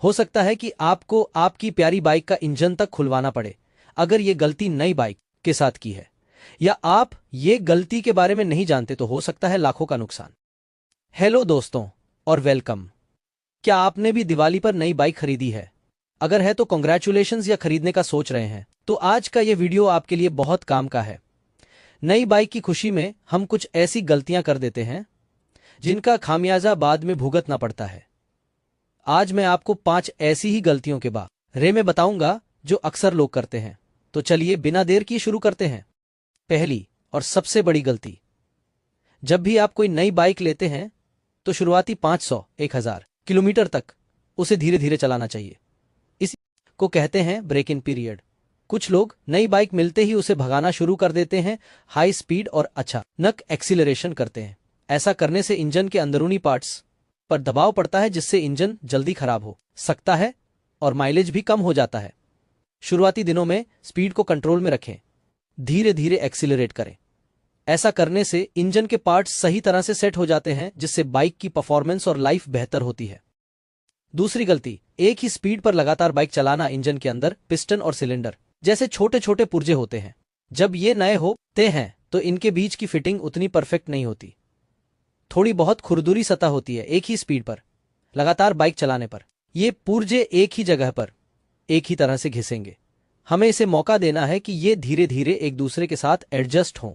हो सकता है कि आपको आपकी प्यारी बाइक का इंजन तक खुलवाना पड़े अगर ये गलती नई बाइक के साथ की है, या आप ये गलती के बारे में नहीं जानते तो हो सकता है लाखों का नुकसान। हेलो दोस्तों और वेलकम। क्या आपने भी दिवाली पर नई बाइक खरीदी है? अगर है तो कॉन्ग्रेचुलेशंस, या खरीदने का सोच रहे हैं तो आज का ये वीडियो आपके लिए बहुत काम का है। नई बाइक की खुशी में हम कुछ ऐसी गलतियां कर देते हैं जिनका खामियाजा बाद में भुगतना पड़ता है। आज मैं आपको 5 ऐसी ही गलतियों के बारे में बताऊंगा जो अक्सर लोग करते हैं। तो चलिए बिना देर किए शुरू करते हैं। पहली और सबसे बड़ी गलती, जब भी आप कोई नई बाइक लेते हैं तो शुरुआती 500-1000 किलोमीटर तक उसे धीरे धीरे चलाना चाहिए। इसी को कहते हैं ब्रेक इन पीरियड। कुछ लोग नई बाइक मिलते ही उसे भगाना शुरू कर देते हैं, हाई स्पीड और अचानक एक्सीलरेशन करते हैं। ऐसा करने से इंजन के अंदरूनी पार्ट्स पर दबाव पड़ता है, जिससे इंजन जल्दी खराब हो सकता है और माइलेज भी कम हो जाता है। शुरुआती दिनों में स्पीड को कंट्रोल में रखें, धीरे धीरे एक्सीलरेट करें। ऐसा करने से इंजन के पार्ट्स सही तरह से सेट हो जाते हैं, जिससे बाइक की परफॉर्मेंस और लाइफ बेहतर होती है। दूसरी गलती, एक ही स्पीड पर लगातार बाइक चलाना। इंजन के अंदर पिस्टन और सिलेंडर जैसे छोटे छोटे पुर्जे होते हैं। जब ये नए होते हैं तो इनके बीच की फिटिंग उतनी परफेक्ट नहीं होती, थोड़ी बहुत खुरदुरी सतह होती है। एक ही स्पीड पर लगातार बाइक चलाने पर ये पुर्जे एक ही जगह पर एक ही तरह से घिसेंगे। हमें इसे मौका देना है कि ये धीरे धीरे एक दूसरे के साथ एडजस्ट हों।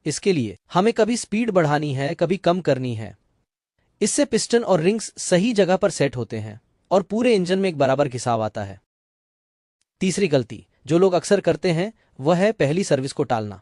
इसके लिए हमें कभी स्पीड बढ़ानी है, कभी कम करनी है। इससे पिस्टन और रिंग्स सही जगह पर सेट होते हैं और पूरे इंजन में एक बराबर घिसाव आता है। तीसरी गलती जो लोग अक्सर करते हैं वह है पहली सर्विस को टालना।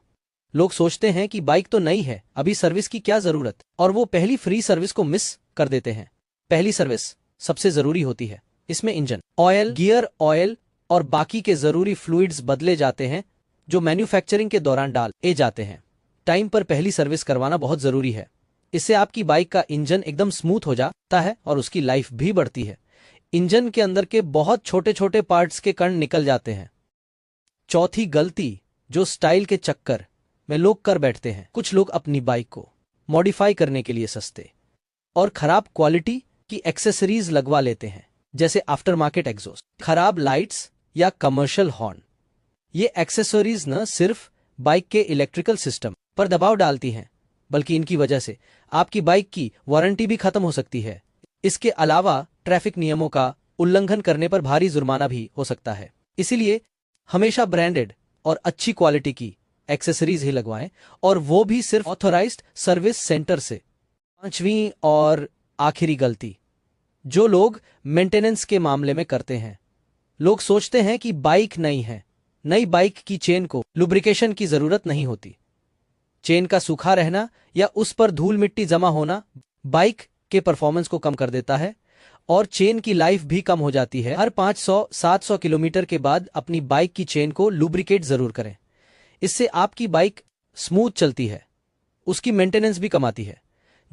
लोग सोचते हैं कि बाइक तो नई है, अभी सर्विस की क्या जरूरत, और वो पहली फ्री सर्विस को मिस कर देते हैं। पहली सर्विस सबसे जरूरी होती है। इसमें इंजन ऑयल, गियर ऑयल और बाकी के जरूरी फ्लूइड्स बदले जाते हैं जो मैन्युफैक्चरिंग के दौरान डाले जाते हैं। टाइम पर पहली सर्विस करवाना बहुत जरूरी है। इससे आपकी बाइक का इंजन एकदम स्मूथ हो जाता है और उसकी लाइफ भी बढ़ती है। इंजन के अंदर के बहुत छोटे छोटे पार्ट्स के कण निकल जाते हैं। चौथी गलती जो स्टाइल के चक्कर में लोग कर बैठते हैं। कुछ लोग अपनी बाइक को मॉडिफाई करने के लिए सस्ते और खराब क्वालिटी की एक्सेसरीज लगवा लेते हैं, जैसे आफ्टर मार्केट एग्जॉस्ट, खराब लाइट्स या कमर्शियल हॉर्न। ये एक्सेसरीज न सिर्फ बाइक के इलेक्ट्रिकल सिस्टम पर दबाव डालती हैं, बल्कि इनकी वजह से आपकी बाइक की वारंटी भी खत्म हो सकती है। इसके अलावा ट्रैफिक नियमों का उल्लंघन करने पर भारी जुर्माना भी हो सकता है। इसीलिए हमेशा ब्रांडेड और अच्छी क्वालिटी की एक्सेसरीज ही लगवाएं, और वो भी सिर्फ ऑथराइज्ड सर्विस सेंटर से। पांचवी और आखिरी गलती जो लोग मेंटेनेंस के मामले में करते हैं। लोग सोचते हैं कि बाइक नई है, नई बाइक की चेन को लुब्रिकेशन की जरूरत नहीं होती। चेन का सूखा रहना या उस पर धूल मिट्टी जमा होना बाइक के परफॉर्मेंस को कम कर देता है और चेन की लाइफ भी कम हो जाती है। हर 500-700 किलोमीटर के बाद अपनी बाइक की चेन को लुब्रिकेट जरूर करें। इससे आपकी बाइक स्मूथ चलती है, उसकी मेंटेनेंस भी कम आती है,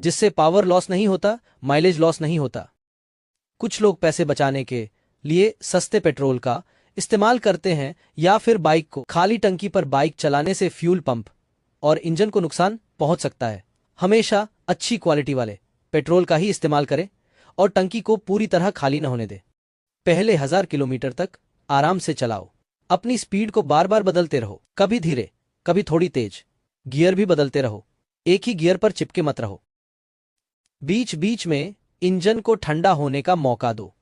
जिससे पावर लॉस नहीं होता, माइलेज लॉस नहीं होता। कुछ लोग पैसे बचाने के लिए सस्ते पेट्रोल का इस्तेमाल करते हैं, या फिर बाइक को खाली टंकी पर बाइक चलाने से फ्यूल पंप और इंजन को नुकसान पहुंच सकता है। हमेशा अच्छी क्वालिटी वाले पेट्रोल का ही इस्तेमाल करें और टंकी को पूरी तरह खाली न होने दें। पहले 1000 किलोमीटर तक आराम से चलाओ। अपनी स्पीड को बार बार बदलते रहो, कभी धीरे कभी थोड़ी तेज। गियर भी बदलते रहो, एक ही गियर पर चिपके मत रहो। बीच बीच में इंजन को ठंडा होने का मौका दो।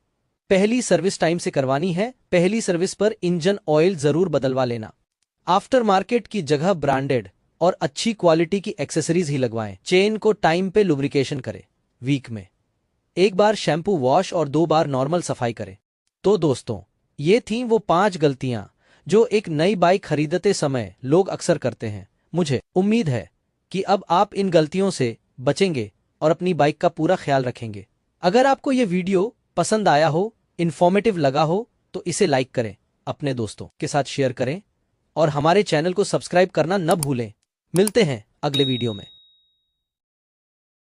पहली सर्विस टाइम से करवानी है, पहली सर्विस पर इंजन ऑयल जरूर बदलवा लेना। आफ्टर मार्केट की जगह ब्रांडेड और अच्छी क्वालिटी की एक्सेसरीज ही लगवाएं। चेन को टाइम पे लुब्रिकेशन करें। वीक में 1 बार शैम्पू वॉश और 2 बार नॉर्मल सफाई करें। तो दोस्तों, ये थीं वो 5 गलतियां जो एक नई बाइक खरीदते समय लोग अक्सर करते हैं। मुझे उम्मीद है कि अब आप इन गलतियों से बचेंगे और अपनी बाइक का पूरा ख्याल रखेंगे। अगर आपको ये वीडियो पसंद आया हो, इन्फॉर्मेटिव लगा हो, तो इसे लाइक करें, अपने दोस्तों के साथ शेयर करें और हमारे चैनल को सब्सक्राइब करना न भूलें। मिलते हैं अगले वीडियो में।